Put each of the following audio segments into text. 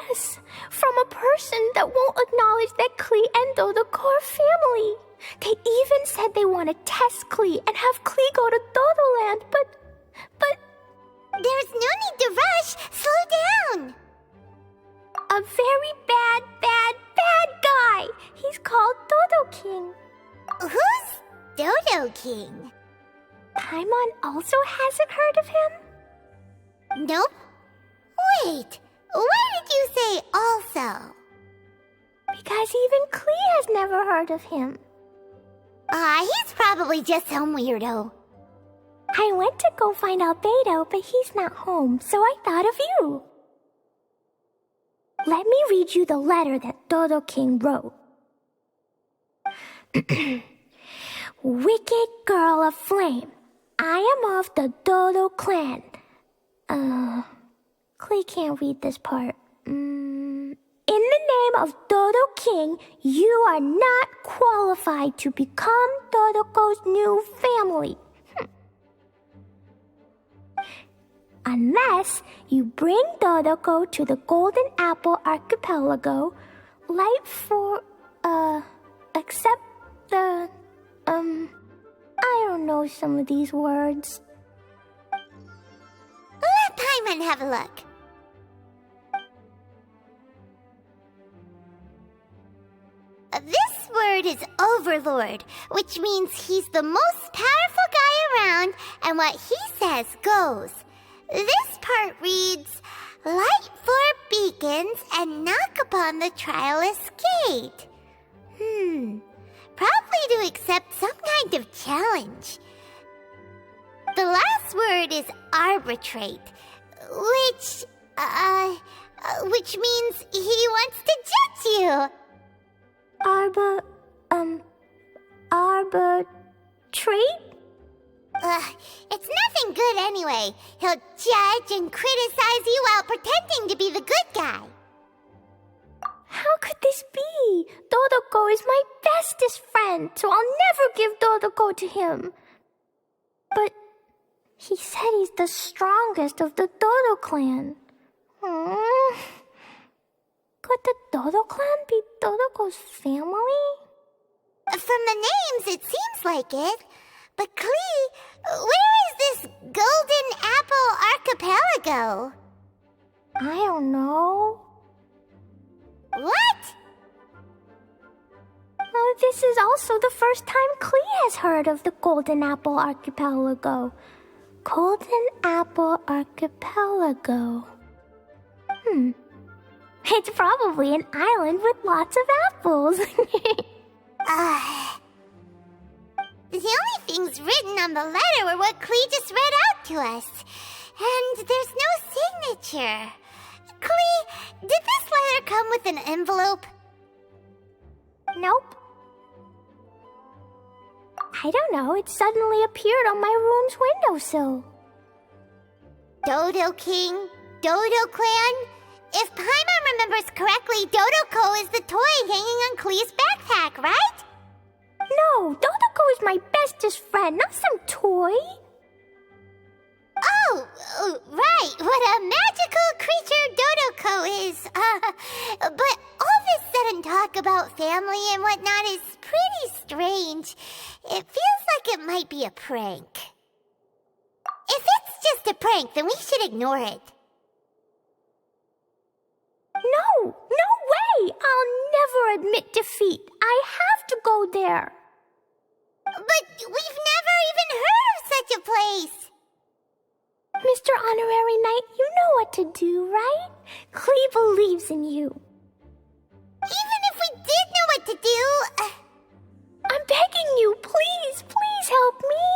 Yes, from a person that won't acknowledge that Klee and Dodo are family. They even said they want to test Klee and have Klee go to Dodoland, but... There's no need to rush. Slow down. A very bad guy. He's called Dodo King. Who's Dodo King? Paimon also hasn't heard of him? Nope. Wait, why did you say also? Because even Klee has never heard of him. He's probably just some weirdo. I went to go find Albedo, but he's not home, so I thought of you. Let me read you the letter that Dodo King wrote. Wicked girl of flame, I am of the Dodo clan. Klee can't read this part. In the name of Dodo King, you are not qualified to become Dodoko's new family. Unless you bring Dodoko to the Golden Apple Archipelago, except the, I don't know some of these words. Let Paimon have a look. This word is Overlord, which means he's the most powerful guy around, and what he says goes. This part reads, light four beacons and knock upon the trialist's gate. Probably to accept some kind of challenge. The last word is arbitrate, which means he wants to judge you. Arbitrate? It's nothing good anyway. He'll judge and criticize you while pretending to be the good guy. How could this be? Dodoko is my bestest friend, so I'll never give Dodoko to him. But he said he's the strongest of the Dodo clan. Could the Dodo clan be Dodoko's family? From the names, it seems like it. But Klee, where is this Golden Apple Archipelago? I don't know. What? Oh, this is also the first time Klee has heard of the Golden Apple Archipelago. Golden Apple Archipelago. It's probably an island with lots of apples. The only things written on the letter were what Klee just read out to us. And there's no signature. Klee, did this letter come with an envelope? Nope. I don't know, it suddenly appeared on my room's windowsill. Dodo King, Dodo Clan? If Paimon remembers correctly, Dodoko is the toy hanging on Klee's backpack, right? No, Dodoko is my bestest friend, not some toy. Oh, right, what a magical creature Dodoko is. But all this sudden talk about family and whatnot is pretty strange. It feels like it might be a prank. If it's just a prank, then we should ignore it. No way! I'll never admit defeat. I have to go there. But we've never even heard of such a place. Mr. Honorary Knight, you know what to do, right? Klee believes in you. Even if we did know what to do... I'm begging you, please help me.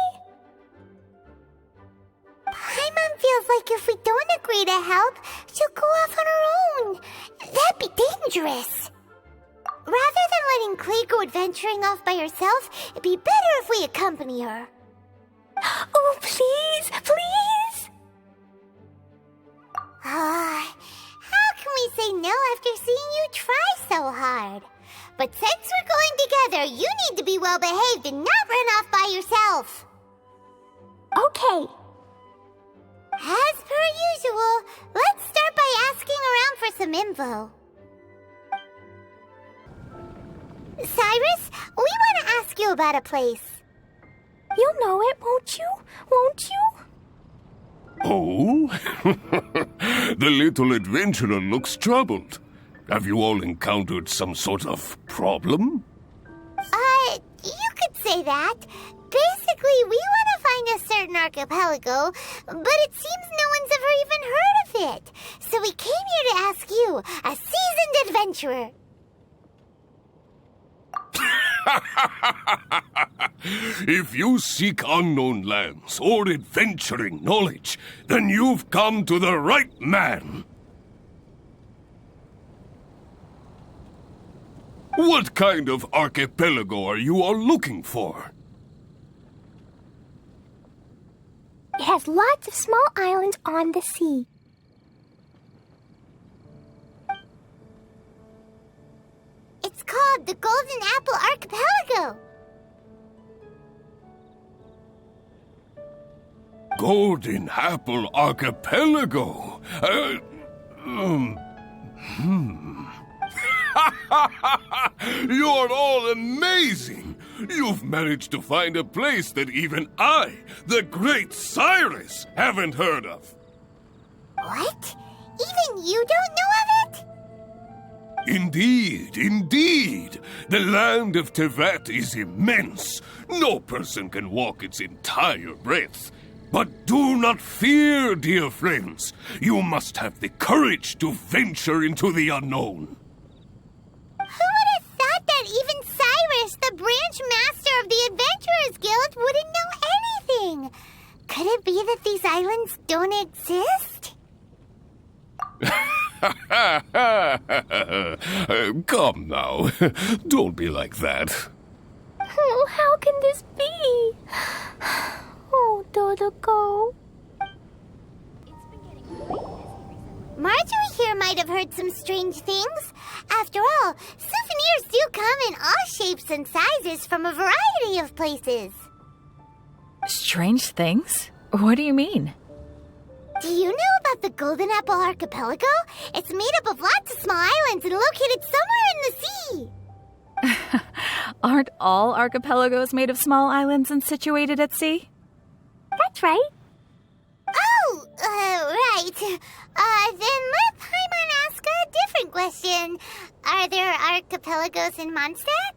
Paimon feels like if we don't agree to help, she'll go off on her own. That'd be dangerous. Rather than letting Klee go adventuring off by herself, it'd be better if we accompany her. Oh, please! How can we say no after seeing you try so hard? But since we're going together, you need to be well behaved and not run off by yourself. Okay. As per usual, let's start by asking around for some info. Cyrus, we want to ask you about a place. You'll know it, won't you? Won't you? Oh? The little adventurer looks troubled. Have you all encountered some sort of problem? You could say that. Basically, we want to find a certain archipelago, but it seems no one's ever even heard of it. So we came here to ask you, a seasoned adventurer. If you seek unknown lands or adventuring knowledge, then you've come to the right man. What kind of archipelago are you all looking for? It has lots of small islands on the sea. It's called the Golden Apple Archipelago. Golden Apple Archipelago? You're all amazing! You've managed to find a place that even I, the great Cyrus, haven't heard of. What? Even you don't know of it? Indeed, indeed. The land of Tevat is immense. No person can walk its entire breadth. But do not fear, dear friends. You must have the courage to venture into the unknown. Who would have thought that even Cyrus, the branch master of the Adventurers Guild, wouldn't know anything? Could it be that these islands don't exist? Come now. Don't be like that. Oh, how can this be? Oh, Dodoco. Marjorie here might have heard some strange things. After all, souvenirs do come in all shapes and sizes from a variety of places. Strange things? What do you mean? Do you know about the Golden Apple Archipelago? It's made up of lots of small islands and located somewhere in the sea. Aren't all archipelagos made of small islands and situated at sea? That's right. Oh, right. Then let Paimon ask a different question. Are there archipelagos in Mondstadt?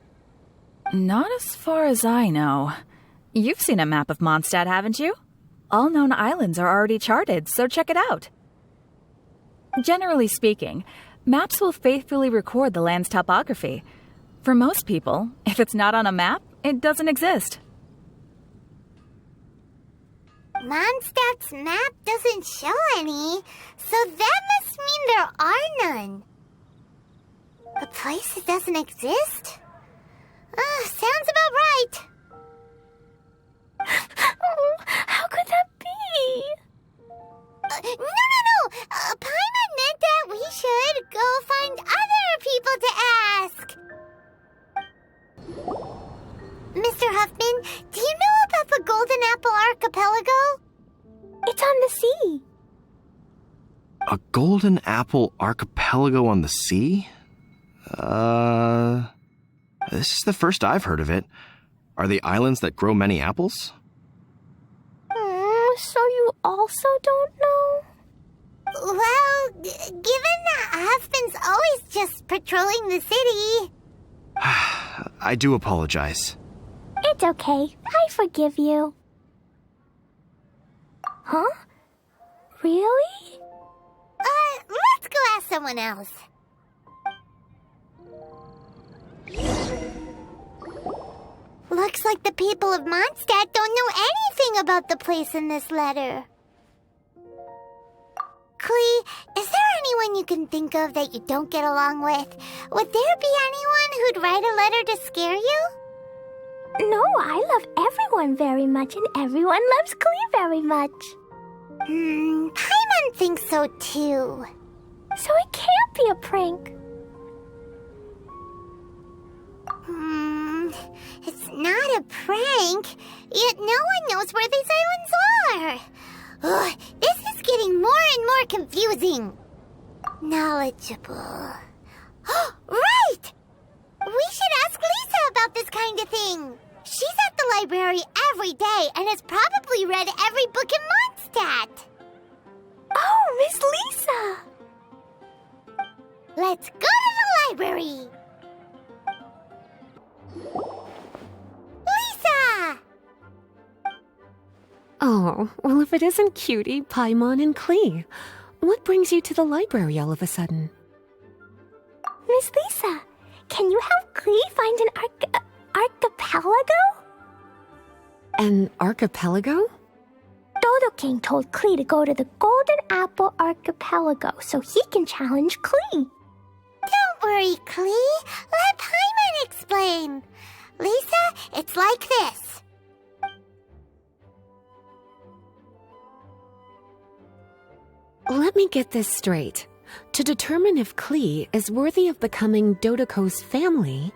Not as far as I know. You've seen a map of Mondstadt, haven't you? All known islands are already charted, so check it out. Generally speaking, maps will faithfully record the land's topography. For most people, if it's not on a map, it doesn't exist. Mondstadt's map doesn't show any, so that must mean there are none. A place that doesn't exist? Sounds about right. Oh, how could that be? No. Paimon meant that we should go find other people to ask. Mr. Huffman, do you know about the Golden Apple Archipelago? It's on the sea. A Golden Apple Archipelago on the sea? This is the first I've heard of it. Are the islands that grow many apples? So you also don't know? Well, given that Huffman's always just patrolling the city... I do apologize. It's okay. I forgive you. Huh? Really? Let's go ask someone else. Looks like the people of Mondstadt don't know anything about the place in this letter. Klee, is there anyone you can think of that you don't get along with? Would there be anyone who'd write a letter to scare you? No, I love everyone very much, and everyone loves Klee very much. Paimon thinks so too. So it can't be a prank. It's not a prank, yet no one knows where these islands are. Ugh, this is getting more and more confusing. Knowledgeable. Right! We should ask Lisa about this kind of thing. She's at the library every day and has probably read every book in Mondstadt. Oh, Miss Lisa! Let's go to the library. Lisa! Oh, well, if it isn't Cutie, Paimon, and Klee. What brings you to the library all of a sudden? Miss Lisa, can you help Klee find an archipelago? An archipelago? Dodo King told Klee to go to the Golden Apple Archipelago so he can challenge Klee. Don't worry, Klee. Let Paimon explain. Lisa, it's like this. Let me get this straight. To determine if Klee is worthy of becoming Dodoko's family,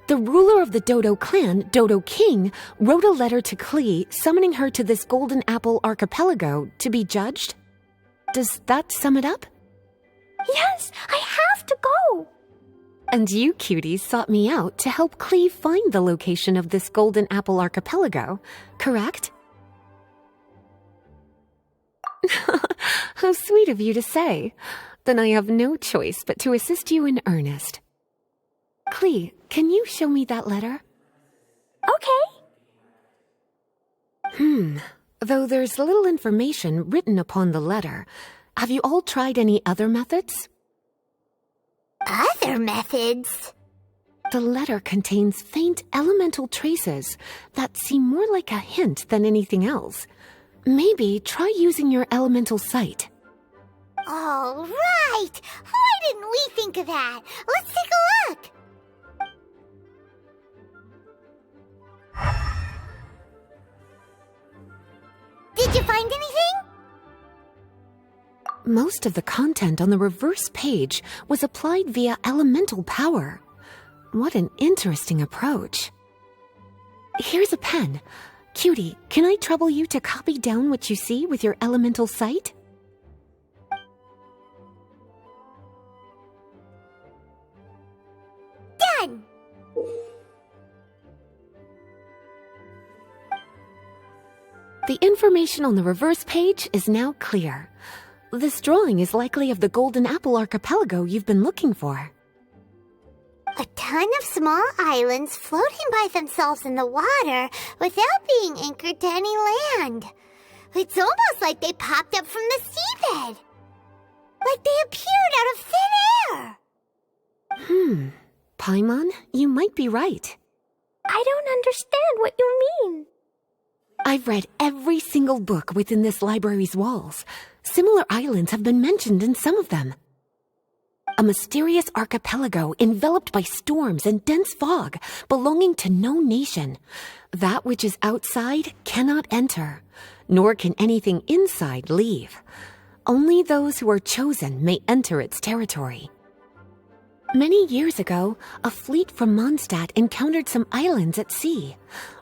the ruler of the Dodo clan, Dodo King, wrote a letter to Klee summoning her to this Golden Apple Archipelago to be judged? Does that sum it up? Yes, I have to go. And you, cuties, sought me out to help Klee find the location of this Golden Apple Archipelago, correct? How sweet of you to say. Then I have no choice but to assist you in earnest. Klee, can you show me that letter? Okay. Though there's little information written upon the letter, have you all tried any other methods? Other methods? The letter contains faint elemental traces that seem more like a hint than anything else. Maybe try using your elemental sight. All right! Why didn't we think of that? Let's take a look! Did you find anything? Most of the content on the reverse page was applied via elemental power. What an interesting approach. Here's a pen. Cutie, can I trouble you to copy down what you see with your elemental sight? Done! The information on the reverse page is now clear. This drawing is likely of the Golden Apple Archipelago you've been looking for. A ton of small islands floating by themselves in the water without being anchored to any land. It's almost like they popped up from the seabed. Like they appeared out of thin air. Paimon, you might be right. I don't understand what you mean. I've read every single book within this library's walls. Similar islands have been mentioned in some of them. A mysterious archipelago enveloped by storms and dense fog, belonging to no nation. That which is outside cannot enter, nor can anything inside leave. Only those who are chosen may enter its territory. Many years ago, a fleet from Mondstadt encountered some islands at sea.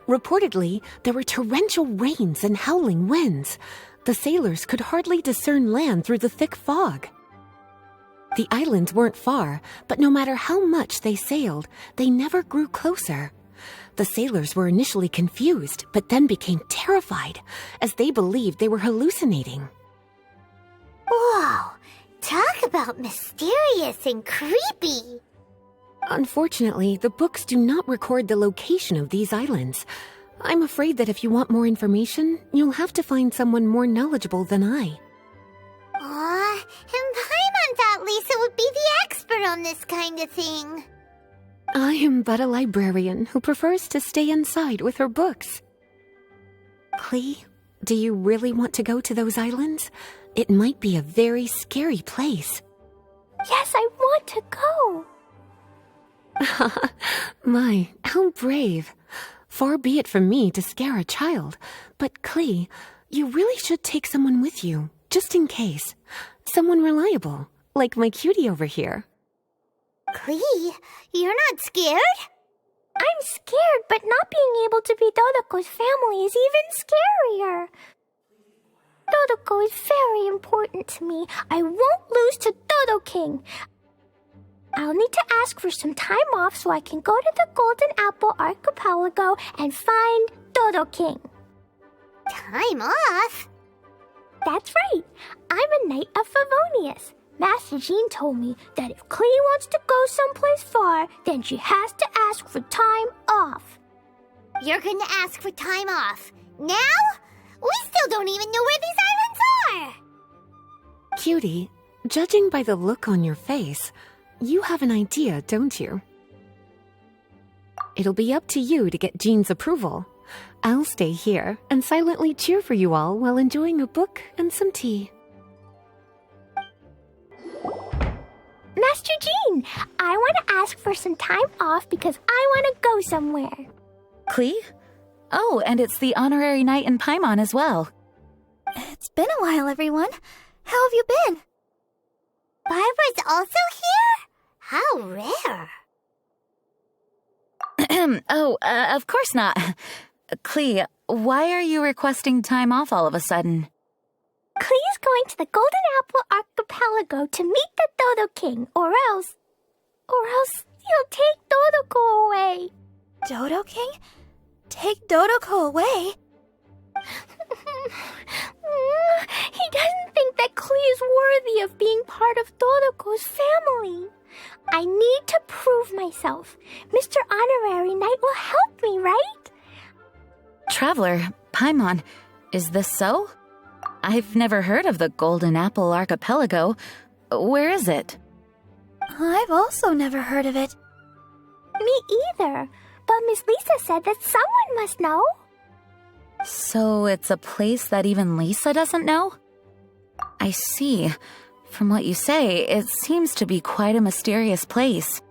Reportedly, there were torrential rains and howling winds. The sailors could hardly discern land through the thick fog. The islands weren't far, but no matter how much they sailed, they never grew closer. The sailors were initially confused, but then became terrified, as they believed they were hallucinating. Whoa! Talk about mysterious and creepy! Unfortunately, the books do not record the location of these islands. I'm afraid that if you want more information, you'll have to find someone more knowledgeable than I. Aw, and Paimon thought Lisa would be the expert on this kind of thing. I am but a librarian who prefers to stay inside with her books. Klee, do you really want to go to those islands? It might be a very scary place. Yes, I want to go. My, how brave. Far be it from me to scare a child, but Klee, you really should take someone with you, just in case. Someone reliable, like my cutie over here. Klee, you're not scared? I'm scared, but not being able to be Dodoko's family is even scarier. Dodoko is very important to me. I won't lose to Dodo King. I'll need to ask for some time off so I can go to the Golden Apple Archipelago and find Dodo King. Time off? That's right. I'm a knight of Favonius. Master Jean told me that if Klee wants to go someplace far, then she has to ask for time off. You're gonna ask for time off. Now? We still don't even know where these islands are! Cutie, judging by the look on your face, you have an idea, don't you? It'll be up to you to get Jean's approval. I'll stay here and silently cheer for you all while enjoying a book and some tea. Master Jean, I want to ask for some time off because I want to go somewhere. Klee? Oh, and it's the honorary knight in Paimon as well. It's been a while, everyone. How have you been? Barbara's also here? How rare. Of course not. Klee, why are you requesting time off all of a sudden? Klee is going to the Golden Apple Archipelago to meet the Dodo King, or else he'll take Dodoko away. Dodo King? Take Dodoko away? He doesn't think that Klee is worthy of being part of Dodoko's family. I need to prove myself. Mr. Honorary Knight will help me, right? Traveler, Paimon, is this so? I've never heard of the Golden Apple Archipelago. Where is it? I've also never heard of it. Me either. But Miss Lisa said that someone must know. So it's a place that even Lisa doesn't know? I see. From what you say, it seems to be quite a mysterious place.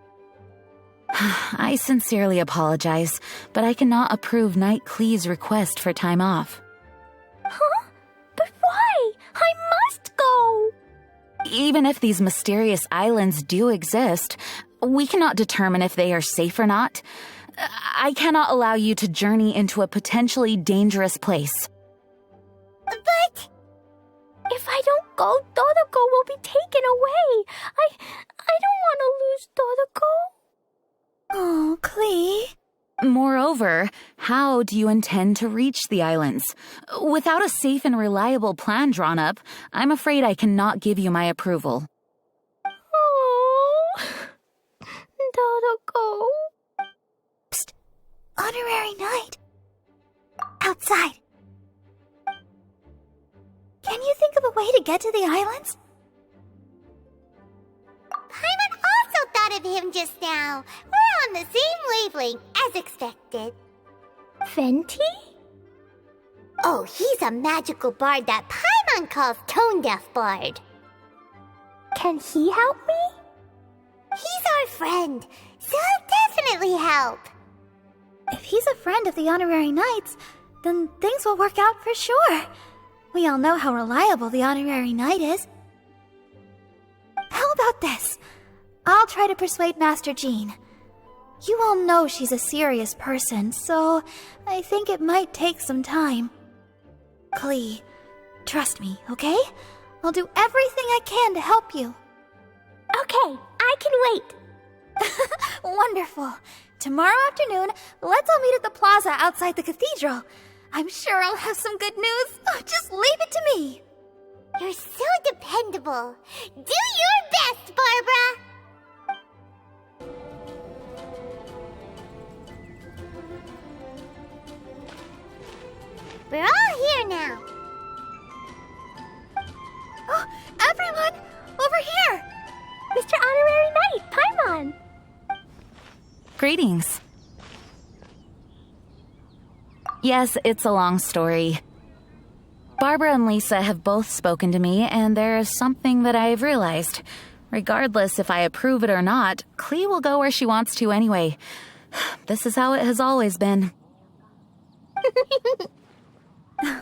I sincerely apologize, but I cannot approve Knight Klee's request for time off. Huh? But why? I must go! Even if these mysterious islands do exist, we cannot determine if they are safe or not. I cannot allow you to journey into a potentially dangerous place. But... If I don't go, Dodoko will be taken away. I don't want to lose Dodoko. Oh, Klee. Moreover, how do you intend to reach the islands? Without a safe and reliable plan drawn up, I'm afraid I cannot give you my approval. Oh, Dodoko. Psst. Honorary Knight. Outside. Can you think of a way to get to the islands? Paimon also thought of him just now. We're on the same wavelength, as expected. Fenty? Oh, he's a magical bard that Paimon calls Tone Deaf Bard. Can he help me? He's our friend, so he'll definitely help. If he's a friend of the Honorary Knights, then things will work out for sure. We all know how reliable the Honorary Knight is. How about this? I'll try to persuade Master Jean. You all know she's a serious person, so I think it might take some time. Klee, trust me, okay? I'll do everything I can to help you. Okay, I can wait. Wonderful. Tomorrow afternoon, let's all meet at the plaza outside the cathedral. I'm sure I'll have some good news. Oh, just leave it to me. You're so dependable. Do your best, Barbara! We're all here now. Oh, everyone, over here. Mr. Honorary Knight, Paimon. Greetings. Yes, it's a long story. Barbara and Lisa have both spoken to me, and there is something that I have realized. Regardless if I approve it or not, Klee will go where she wants to anyway. This is how it has always been.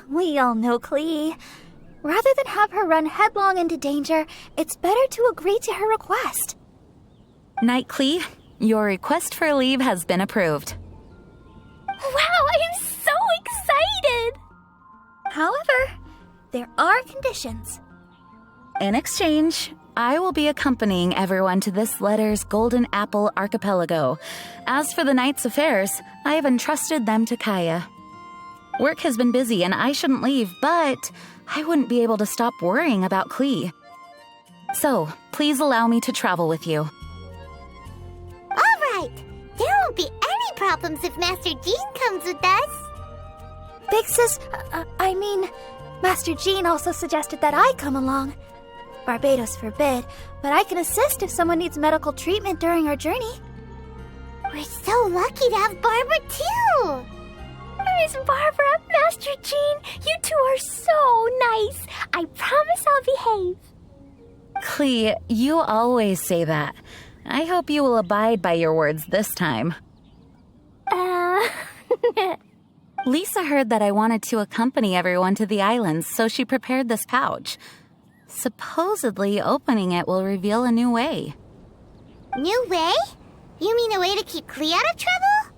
We all know Klee. Rather than have her run headlong into danger, it's better to agree to her request. Knight Klee, your request for leave has been approved. Wow, I'm so excited! However, there are conditions. In exchange, I will be accompanying everyone to this letter's Golden Apple Archipelago. As for the knight's affairs, I have entrusted them to Kaya. Work has been busy and I shouldn't leave, but I wouldn't be able to stop worrying about Klee. So, please allow me to travel with you. All right. There won't be any problems if Master Jean comes with us. Big Sis, Master Jean also suggested that I come along. Barbados forbid, but I can assist if someone needs medical treatment during our journey. We're so lucky to have Barbara too. Miss Barbara, Master Jean, you two are so nice. I promise I'll behave. Klee, you always say that. I hope you will abide by your words this time. Lisa heard that I wanted to accompany everyone to the islands, so she prepared this pouch. Supposedly, opening it will reveal a new way. New way? You mean a way to keep Klee out of trouble?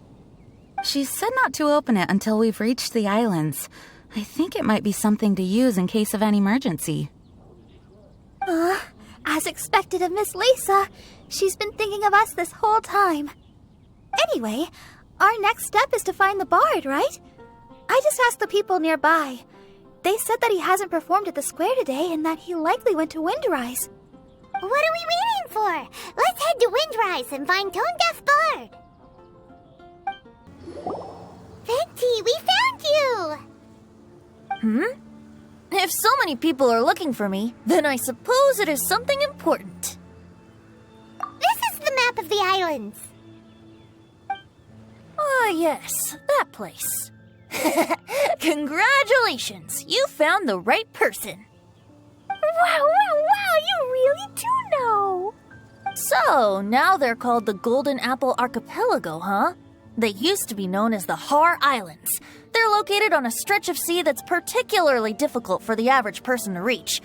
She said not to open it until we've reached the islands. I think it might be something to use in case of an emergency. As expected of Miss Lisa, she's been thinking of us this whole time. Anyway, our next step is to find the bard, right? I just asked the people nearby. They said that he hasn't performed at the square today and that he likely went to Windrise. What are we waiting for? Let's head to Windrise and find Tone Deaf Bard. Venti, we found you! If so many people are looking for me, then I suppose it is something important. This is the map of the islands. Ah, yes, that place. Congratulations, you found the right person. Wow, you really do know. So, now they're called the Golden Apple Archipelago, huh? They used to be known as the Har Islands. They're located on a stretch of sea that's particularly difficult for the average person to reach.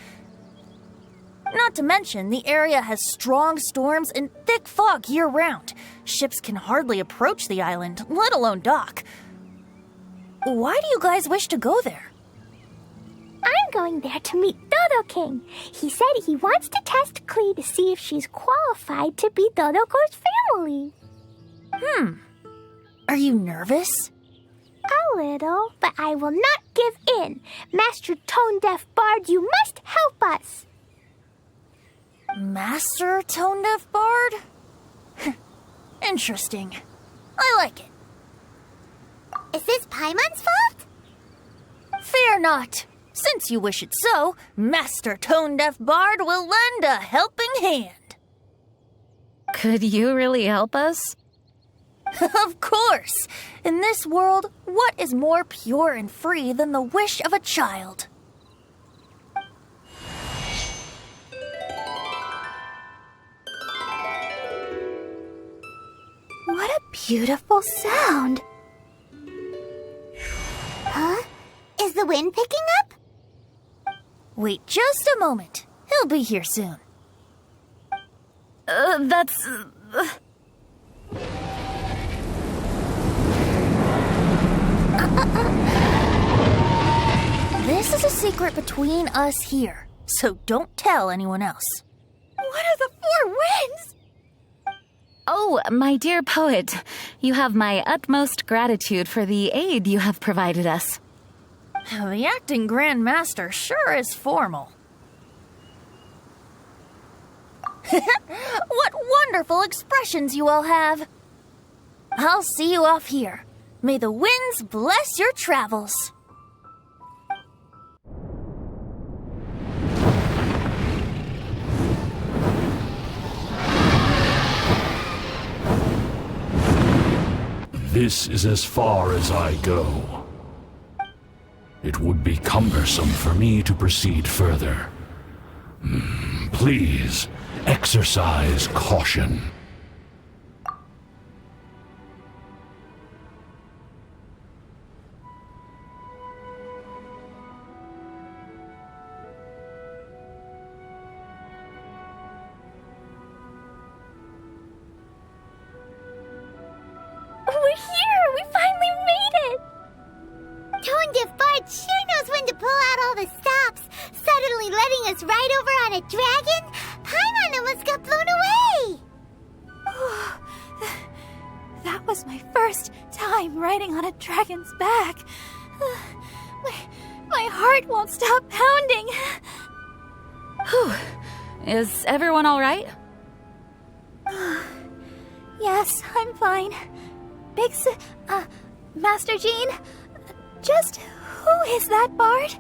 Not to mention, the area has strong storms and thick fog year-round. Ships can hardly approach the island, let alone dock. Why do you guys wish to go there? I'm going there to meet Dodo King. He said he wants to test Klee to see if she's qualified to be Dodoko's family. Are you nervous? A little, but I will not give in. Master Tone Deaf Bard, you must help us. Master Tone Deaf Bard? Interesting. I like it. Is this Paimon's fault? Fear not. Since you wish it so, Master Tone Deaf Bard will lend a helping hand. Could you really help us? Of course! In this world, what is more pure and free than the wish of a child? What a beautiful sound. Huh? Is the wind picking up? Wait just a moment. He'll be here soon. This is a secret between us here, so don't tell anyone else. What are the four winds? Oh, my dear poet, you have my utmost gratitude for the aid you have provided us. The acting Grand Master sure is formal. What wonderful expressions you all have. I'll see you off here. May the winds bless your travels. This is as far as I go. It would be cumbersome for me to proceed further. Please, exercise caution. We're here! We finally made it! Tone Deaf Bard sure knows when to pull out all the stops. on a dragon? Paimon almost got blown away! That was my first time riding on a dragon's back. My heart won't stop pounding. Whew. Is everyone all right? Yes, I'm fine. Master Jean, just who is that bard?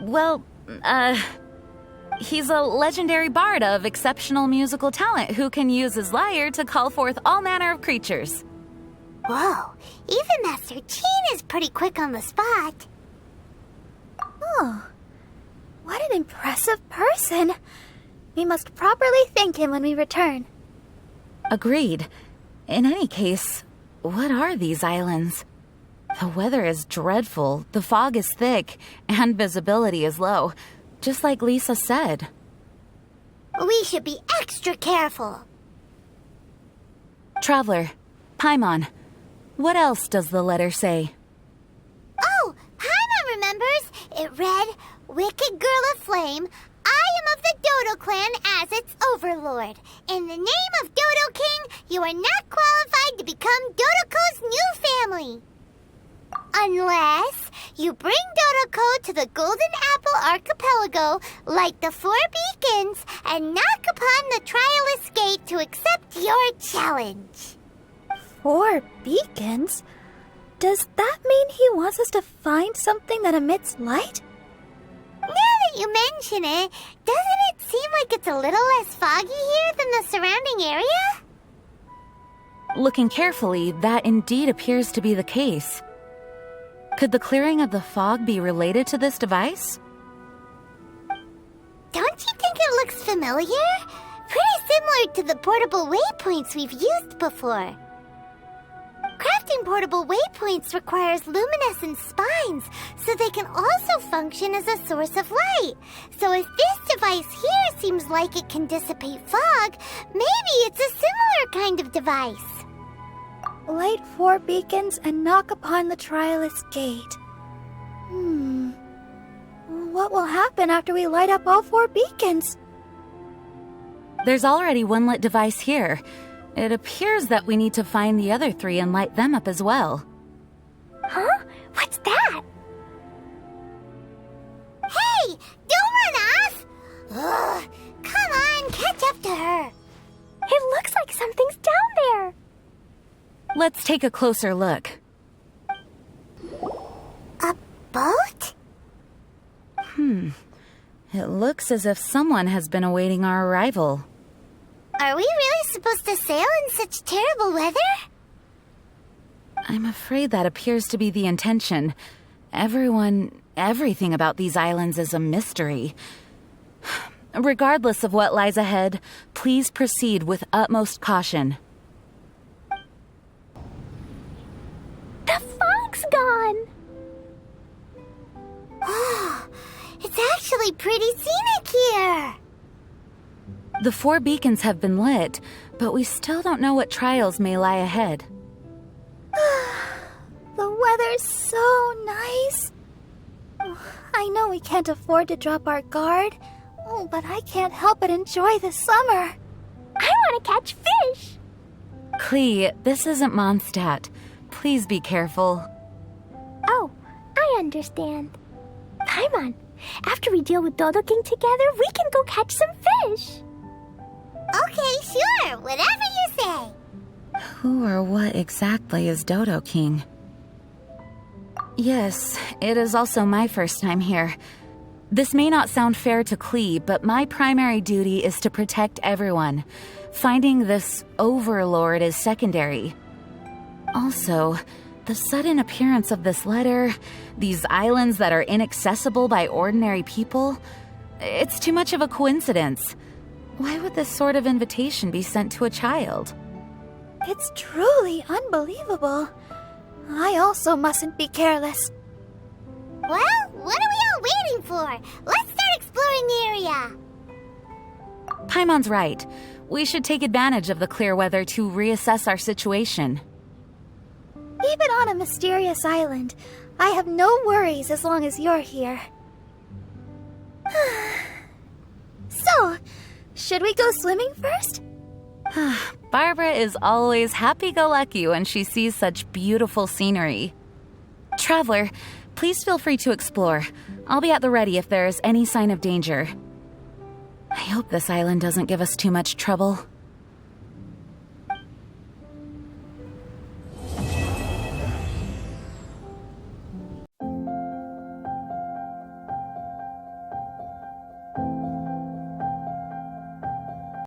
Well, he's a legendary bard of exceptional musical talent who can use his lyre to call forth all manner of creatures. Whoa, even Master Jean is pretty quick on the spot. Oh, what an impressive person. We must properly thank him when we return. Agreed. In any case, what are these islands? The weather is dreadful, the fog is thick, and visibility is low, just like Lisa said. We should be extra careful. Traveler, Paimon, what else does the letter say? Oh, Paimon remembers. It read, Wicked Girl of Flame, I am of the Dodo clan as its overlord. In the name of Dodo King, you are not qualified to become Dodoko's new family. Unless you bring Dodoko to the Golden Apple Archipelago, light the 4 beacons, and knock upon the Trialist Gate to accept your challenge. 4 beacons? Does that mean he wants us to find something that emits light? Now that you mention it, doesn't it seem like it's a little less foggy here than the surrounding area? Looking carefully, that indeed appears to be the case. Could the clearing of the fog be related to this device? Don't you think it looks familiar? Pretty similar to the portable waypoints we've used before. Crafting portable waypoints requires luminescent spines, so they can also function as a source of light. So if this device here seems like it can dissipate fog, maybe it's a similar kind of device. Light 4 beacons and knock upon the Trialist Gate. What will happen after we light up all 4 beacons? There's already one lit device here. It appears that we need to find the other 3 and light them up as well. Huh? What's that? Hey! Don't run off! Ugh, come on, catch up to her. It looks like something's down there. Let's take a closer look. A boat? It looks as if someone has been awaiting our arrival. Are we really supposed to sail in such terrible weather? I'm afraid that appears to be the intention. Everything about these islands is a mystery. Regardless of what lies ahead, please proceed with utmost caution. The fog's gone. It's actually pretty scenic here. The 4 beacons have been lit, but we still don't know what trials may lie ahead. The weather's so nice. I know we can't afford to drop our guard, but I can't help but enjoy the summer. I want to catch fish. Klee, this isn't Mondstadt. Please be careful. Oh, I understand. Paimon, after we deal with Dodo King together, we can go catch some fish. Okay, sure, whatever you say. Who or what exactly is Dodo King? Yes, it is also my first time here. This may not sound fair to Klee, but my primary duty is to protect everyone. Finding this overlord is secondary. Also, the sudden appearance of this letter, these islands that are inaccessible by ordinary people, it's too much of a coincidence. Why would this sort of invitation be sent to a child? It's truly unbelievable. I also mustn't be careless. Well, what are we all waiting for? Let's start exploring the area. Paimon's right. We should take advantage of the clear weather to reassess our situation. Even on a mysterious island, I have no worries as long as you're here. So, should we go swimming first? Barbara is always happy-go-lucky when she sees such beautiful scenery. Traveler, please feel free to explore. I'll be at the ready if there is any sign of danger. I hope this island doesn't give us too much trouble.